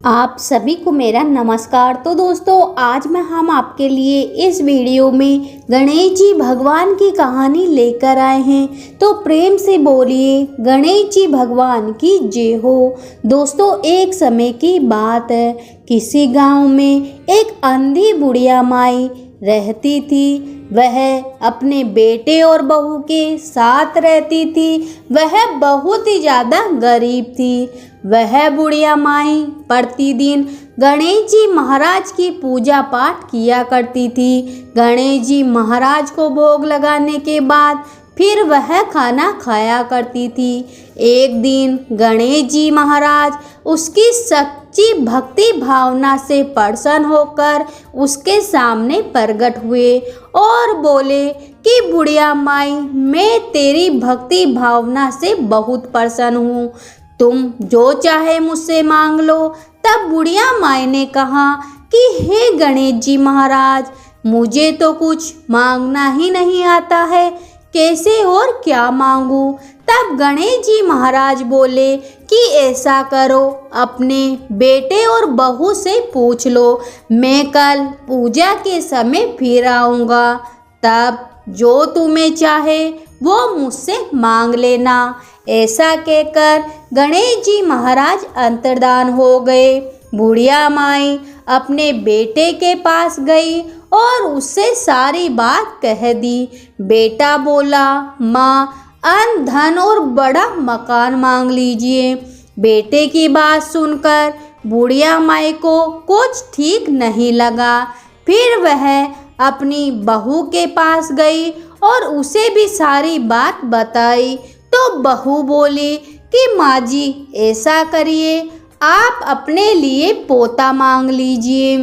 आप सभी को मेरा नमस्कार। तो दोस्तों आज हम आपके लिए इस वीडियो में गणेश जी भगवान की कहानी लेकर आए हैं। तो प्रेम से बोलिए गणेश जी भगवान की जय हो। दोस्तों एक समय की बात है, किसी गांव में एक अंधी बुढ़िया माई रहती थी। वह अपने बेटे और बहू के साथ रहती थी। वह बहुत ही ज़्यादा गरीब थी। वह बुढ़िया माई प्रतिदिन गणेश जी महाराज की पूजा पाठ किया करती थी। गणेश जी महाराज को भोग लगाने के बाद फिर वह खाना खाया करती थी। एक दिन गणेश जी महाराज उसकी सच्ची भक्ति भावना से प्रसन्न होकर उसके सामने प्रकट हुए और बोले कि बुढ़िया माई, मैं तेरी भक्ति भावना से बहुत प्रसन्न हूँ, तुम जो चाहे मुझसे मांग लो। तब बुढ़िया माई ने कहा कि हे गणेश जी महाराज, मुझे तो कुछ मांगना ही नहीं आता है, कैसे और क्या मांगू। तब गणेश जी महाराज बोले कि ऐसा करो, अपने बेटे और बहू से पूछ लो, मैं कल पूजा के समय फिर आऊँगा, तब जो तुम्हें चाहे वो मुझसे मांग लेना। ऐसा कहकर गणेश जी महाराज अंतर्धान हो गए। बुढ़िया माई अपने बेटे के पास गई और उससे सारी बात कह दी। बेटा बोला, माँ अन्न धन और बड़ा मकान मांग लीजिए। बेटे की बात सुनकर बुढ़िया माई को कुछ ठीक नहीं लगा। फिर वह अपनी बहू के पास गई और उसे भी सारी बात बताई। तो बहू बोली कि माँ जी ऐसा करिए, आप अपने लिए पोता मांग लीजिए,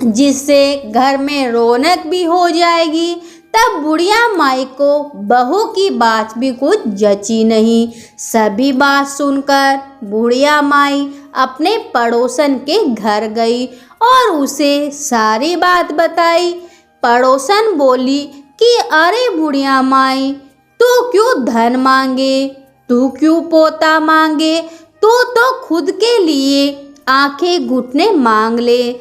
जिससे घर में रौनक भी हो जाएगी। तब बुढ़िया माई को बहू की बात भी कुछ जची नहीं। सभी बात सुनकर बुढ़िया माई अपने पड़ोसन के घर गई और उसे सारी बात बताई। पड़ोसन बोली कि अरे बुढ़िया माई, तू क्यों धन मांगे, तू क्यों पोता मांगे, तू तो खुद के लिए आंखें घुटने मांग ले,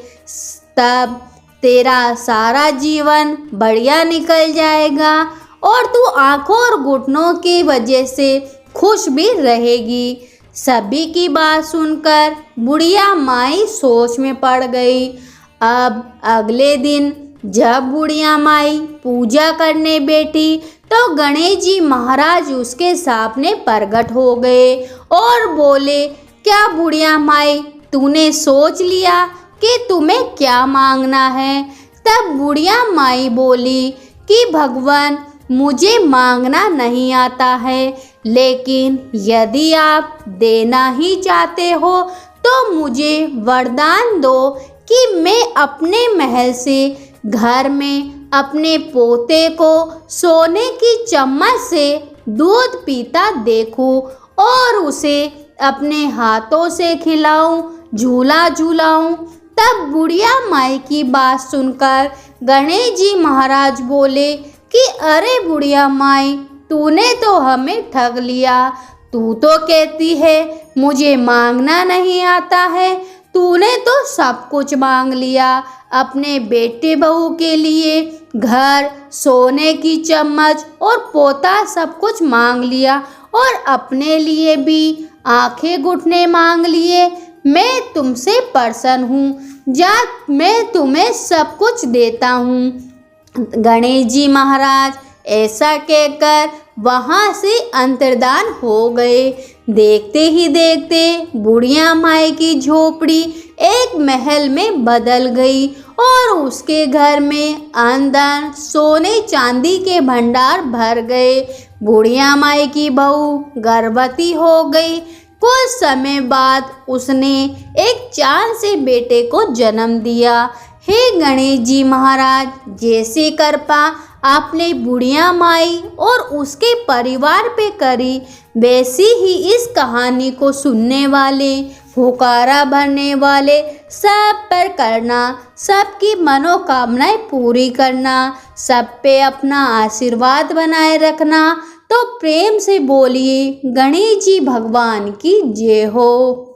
तब तेरा सारा जीवन बढ़िया निकल जाएगा और तू आंखों और घुटनों की वजह से खुश भी रहेगी। सभी की बात सुनकर बुढ़िया माई सोच में पड़ गई। अब अगले दिन जब बुढ़िया माई पूजा करने बैठी तो गणेश जी महाराज उसके सामने प्रकट हो गए और बोले, क्या बुढ़िया माई, तूने सोच लिया कि तुम्हें क्या मांगना है। तब बुढ़िया माई बोली कि भगवान, मुझे मांगना नहीं आता है, लेकिन यदि आप देना ही चाहते हो तो मुझे वरदान दो कि मैं अपने महल से घर में अपने पोते को सोने की चम्मच से दूध पीता देखूं और उसे अपने हाथों से खिलाऊं, झूला झूलाऊं। तब बुढ़िया माई की बात सुनकर गणेश जी महाराज बोले कि अरे बुढ़िया माई, तूने तो हमें ठग लिया। तू तो कहती है मुझे मांगना नहीं आता है, तूने तो सब कुछ मांग लिया। अपने बेटे बहू के लिए घर, सोने की चम्मच और पोता सब कुछ मांग लिया और अपने लिए भी आंखें घुटने मांग लिए। मैं तुमसे प्रसन्न हूँ, जा मैं तुम्हें सब कुछ देता हूँ। गणेश जी महाराज ऐसा कहकर वहाँ से अंतर्धान हो गए। देखते ही देखते बुढ़िया माई की झोपड़ी एक महल में बदल गई और उसके घर में अन्न धन, सोने चांदी के भंडार भर गए। बुढ़िया माई की बहू गर्भवती हो गई। कुछ समय बाद उसने एक चांद से बेटे को जन्म दिया। हे गणेश जी महाराज, जैसी कृपा आपने बुढ़िया माई और उसके परिवार पे करी, वैसी ही इस कहानी को सुनने वाले, हुकारा भरने वाले सब पर करना, सबकी मनोकामनाएं पूरी करना, सब पे अपना आशीर्वाद बनाए रखना। तो प्रेम से बोलिए गणेश जी भगवान की जय हो।